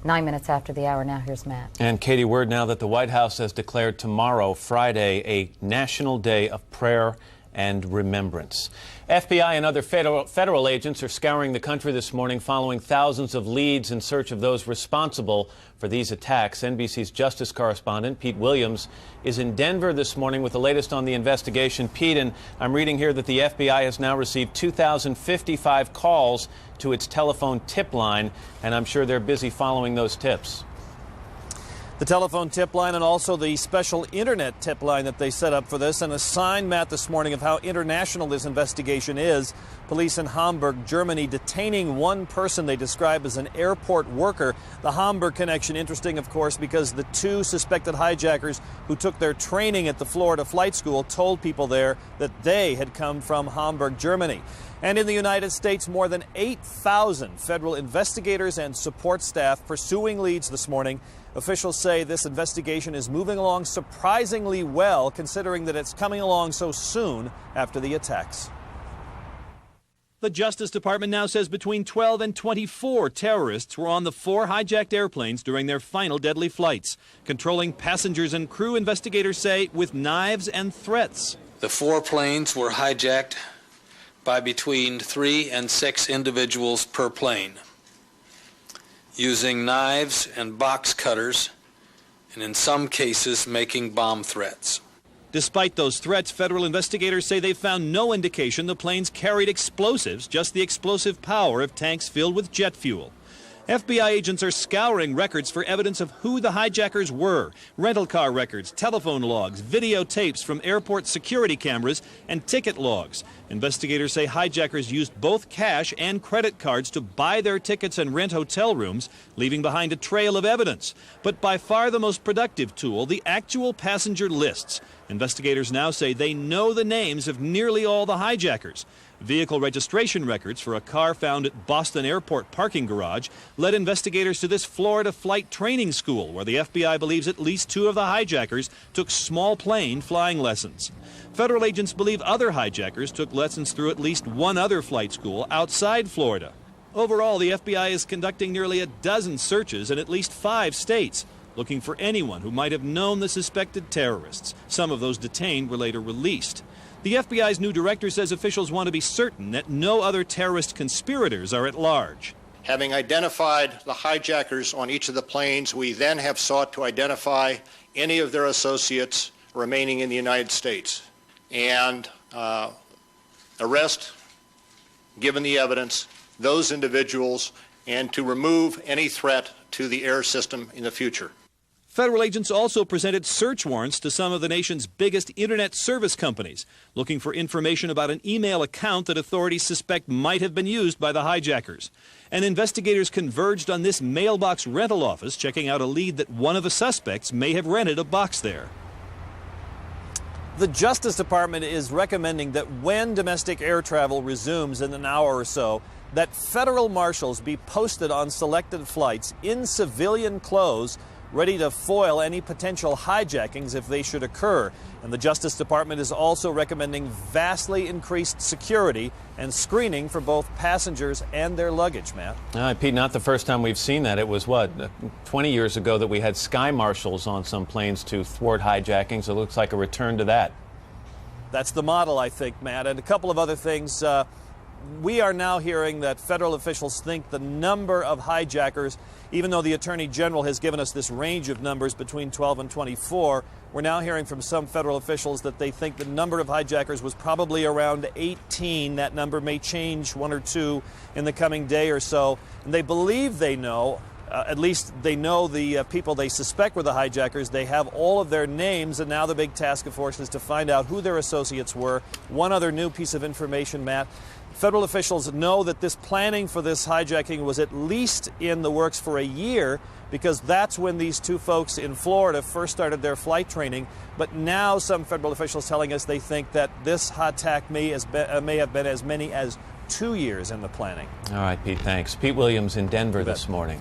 9 minutes after the hour now, here's Matt. And Katie, word now that the White House has declared tomorrow, Friday, a national day of prayer and remembrance. FBI and other federal agents are scouring the country this morning following thousands of leads in search of those responsible for these attacks. NBC's justice correspondent Pete Williams is in Denver this morning with the latest on the investigation. Pete, and I'm reading here that the FBI has now received 2,055 calls to its telephone tip line, and I'm sure they're busy following those tips. The telephone tip line and also the special internet tip line that they set up for this, and a sign, Matt, this morning of how international this investigation is. Police in Hamburg, Germany, detaining one person they describe as an airport worker. The Hamburg connection, interesting, of course, because the two suspected hijackers who took their training at the Florida flight school told people there that they had come from Hamburg, Germany. And in the United States, more than 8,000 federal investigators and support staff pursuing leads this morning. Officials say this investigation is moving along surprisingly well, considering that it's coming along so soon after the attacks. The Justice Department now says between 12 and 24 terrorists were on the 4 hijacked airplanes during their final deadly flights, controlling passengers and crew, investigators say, with knives and threats. The 4 planes were hijacked by between 3 and 6 individuals per plane, using knives and box cutters, and in some cases making bomb threats. Despite those threats, federal investigators say they found no indication the planes carried explosives, just the explosive power of tanks filled with jet fuel. FBI agents are scouring records for evidence of who the hijackers were. Rental car records, telephone logs, videotapes from airport security cameras, and ticket logs. Investigators say hijackers used both cash and credit cards to buy their tickets and rent hotel rooms, leaving behind a trail of evidence. But by far the most productive tool, the actual passenger lists. Investigators now say they know the names of nearly all the hijackers. Vehicle registration records for a car found at Boston Airport parking garage led investigators to this Florida flight training school, where the FBI believes at least 2 of the hijackers took small plane flying lessons. Federal agents believe other hijackers took lessons through at least 1 other flight school outside Florida. Overall, the FBI is conducting nearly a dozen searches in at least 5 states, looking for anyone who might have known the suspected terrorists. Some of those detained were later released. The FBI's new director says officials want to be certain that no other terrorist conspirators are at large. Having identified the hijackers on each of the planes, we then have sought to identify any of their associates remaining in the United States and arrest, given the evidence, those individuals, and to remove any threat to the air system in the future. Federal agents also presented search warrants to some of the nation's biggest internet service companies, looking for information about an email account that authorities suspect might have been used by the hijackers. And investigators converged on this mailbox rental office, checking out a lead that one of the suspects may have rented a box there. The Justice Department is recommending that when domestic air travel resumes in an hour or so, that federal marshals be posted on selected flights in civilian clothes, ready to foil any potential hijackings if they should occur. And the Justice Department is also recommending vastly increased security and screening for both passengers and their luggage, Matt. Pete, not the first time we've seen that. It was, 20 years ago that we had sky marshals on some planes to thwart hijackings. It looks like a return to that. That's the model, I think, Matt. And a couple of other things. We are now hearing that federal officials think the number of hijackers, even though the Attorney General has given us this range of numbers between 12 and 24, we're now hearing from some federal officials that they think the number of hijackers was probably around 18. That number may change 1 or 2 in the coming day or so. And they believe they know, at least they know the people they suspect were the hijackers. They have all of their names, and now the big task, of course, is to find out who their associates were. One other new piece of information, Matt. Federal officials know that this planning for this hijacking was at least in the works for a year, because that's when these 2 folks in Florida first started their flight training. But now some federal officials telling us they think that this attack may have been as many as 2 years in the planning. All right, Pete, thanks. Pete Williams in Denver this morning.